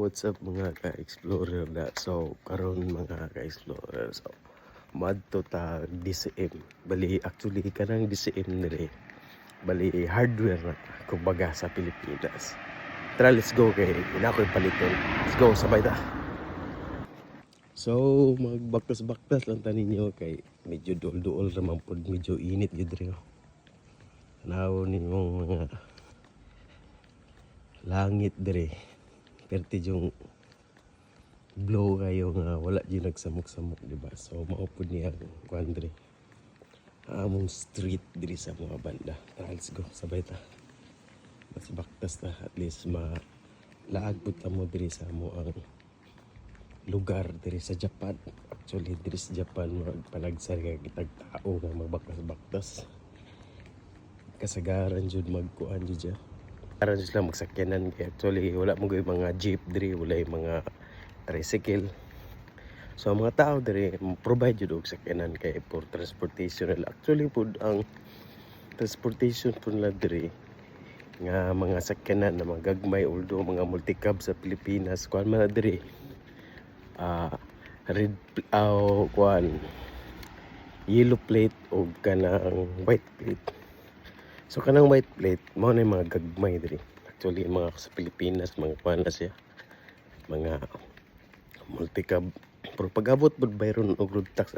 what's up mga ka-explorer na. So, karon mga ka-explorer. So, madto ta DCM. Bali, actually, kanang DCM nire. Bali, hardware na, kumbaga sa Pilipinas. Tara, let's go kay ina ko'y paliton. Let's go, sabay ta. So, magbaktas-baktas lang ta ninyo kay medyo duol-duol naman po, medyo init yun rin. Tanaw ninyong mga langit dire. Perti yung blow kayo nga wala dyan nagsamok-samok, diba? So, maupod niya ang kuandre. Among street diri sa mga banda. Tara, let's go, sabay ta. Mas baktas ta, at least laagpod ta mo diri sa mo ang lugar diri sa Japan. Actually, diri sa Japan, magpalagsar ka kitag tao nga magbaktas-baktas. Kasagaran jud magkuan jud dyan. Para sila magsakyanan. Actually, wala mo mga jeep diri, wala yung mga tricycle. So, ang mga tao diri, provide yun og sakyanan kay for transportation nila. Actually, po, ang transportation po nila diri, nga mga sakyanan na mga gagmay, although mga multicab sa Pilipinas, kuan man na diri, yellow plate o kanang white plate. So kanang white plate, mao na yung mga gagmay diri. Actually, mga sa Pilipinas, mga kuan na siya, mga multicab. Pero pag-abot po bayron og road tax,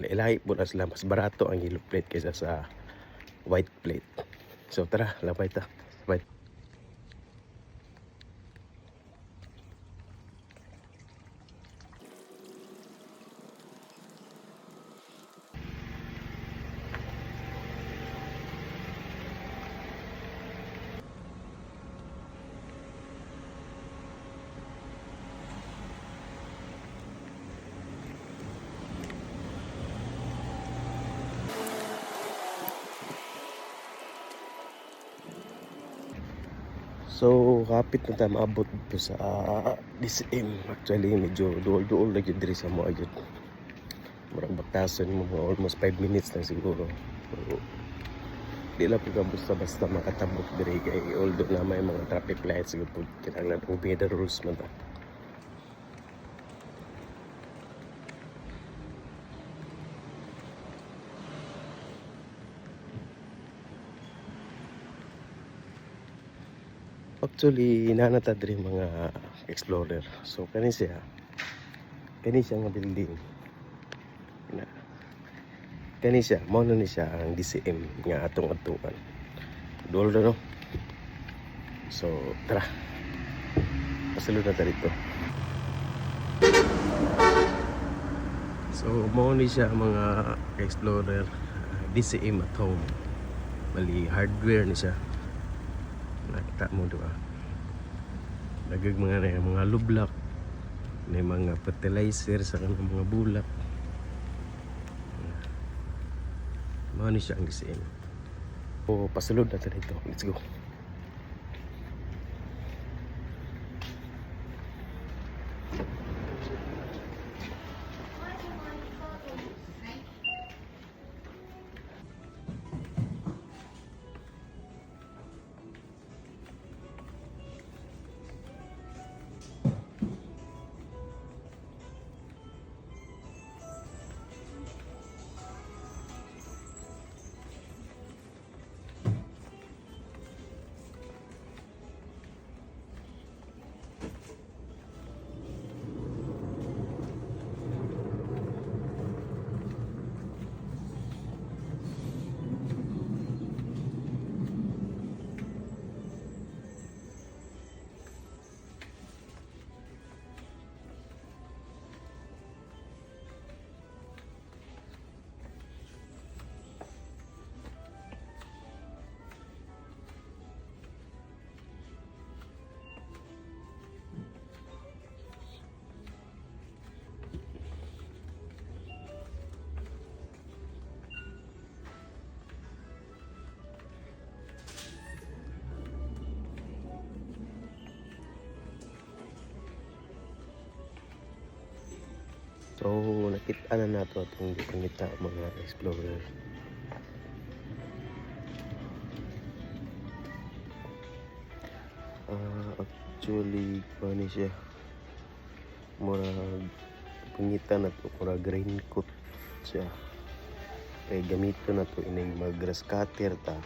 ilahi po na sila, mas barato ang yellow plate kaysa sa white plate. So tara, labay ta. Sabay. So, kapit na tayo maabot po sa DCM. Actually, medyo duol-duol na yun diri sa mga yun. Marang baktasan mo, almost 5 minutes na siguro. Pero, di lang po ka basta-basta makatabok diri kay although na may mga traffic lights, kinahanglan obey the rules man ta. Actually, nanata diri mga explorer. So, kani siya nga building. Kani siya, mao na ni siya ang DCM nga atong atuan. Duol na no. So, tara. Pasulod na ta dito. So, mao ni siya mga explorer, DCM at home. Bali, hardware ni siya. Nakita mo diba? Dagag mga lublak, may mga fertilizer sa kanang mga bulak. Mao ni siya ang DCM. O pasulod na ta dito. Let's go. So, nakita na nato itong gipangita mga explorer. Actually, paano siya? Murag pangitan na to, murag raincoat siya. Kaya gamito na to, inay mag-grass cutter ta.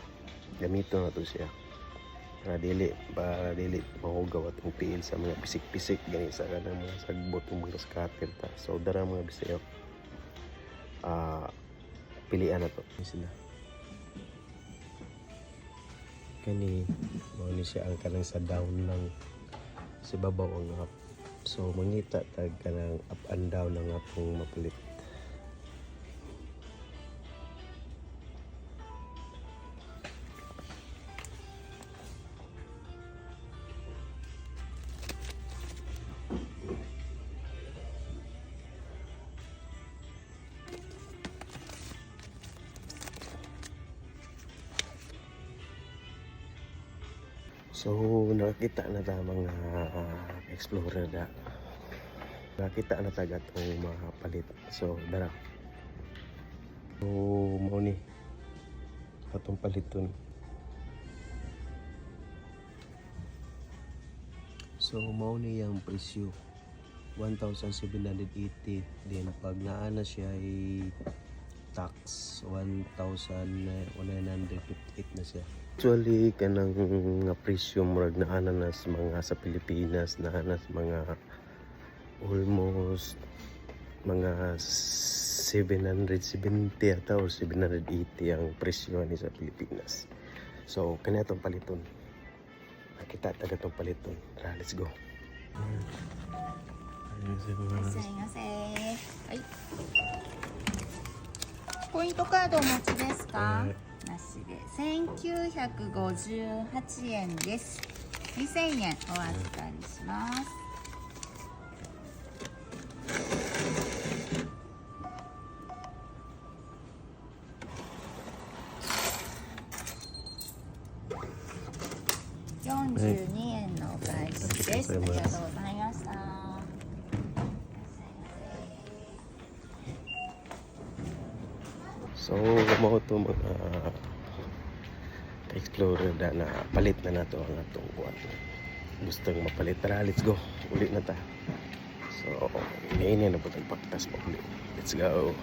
Gamito na to siya. Para dili mahugaw at piil sa mga pisik-pisik gani sa kanang mga sagbot ng mga scatter ta. So dara mga bisayo, pilian na to sila kani mao ni siya ang kanang sa down lang sa babaw ang up. So mangita tag kanang up and down ang apong mapalit. So nakakita na ta mga explorer da. Nakita na ta gatong mapalit. So dara. So mao ni atong paliton. So mao ni yang presyo 1,780. Then pag naa na siya ay tax 1,958 na siya. Actually kanang nga presyo murag naa na sa mga sa Pilipinas, naa na sa mga almost mga 770 ata or 780 ang presyo ni sa Pilipinas. So kanya tong paliton. Nakita taga tong paliton. Tara, let's go. すいません。はい。ポイントカードお持ちですか？なしで1958円です。2000円お預かりします。42円のお返しです。ありがとうございました。So, mao to mga explorer da na palit na nato ang atong kuan. Gustong mapalit, tara, let's go. Uli na ta. So, ini na po tayong paktas pa uli. Let's go.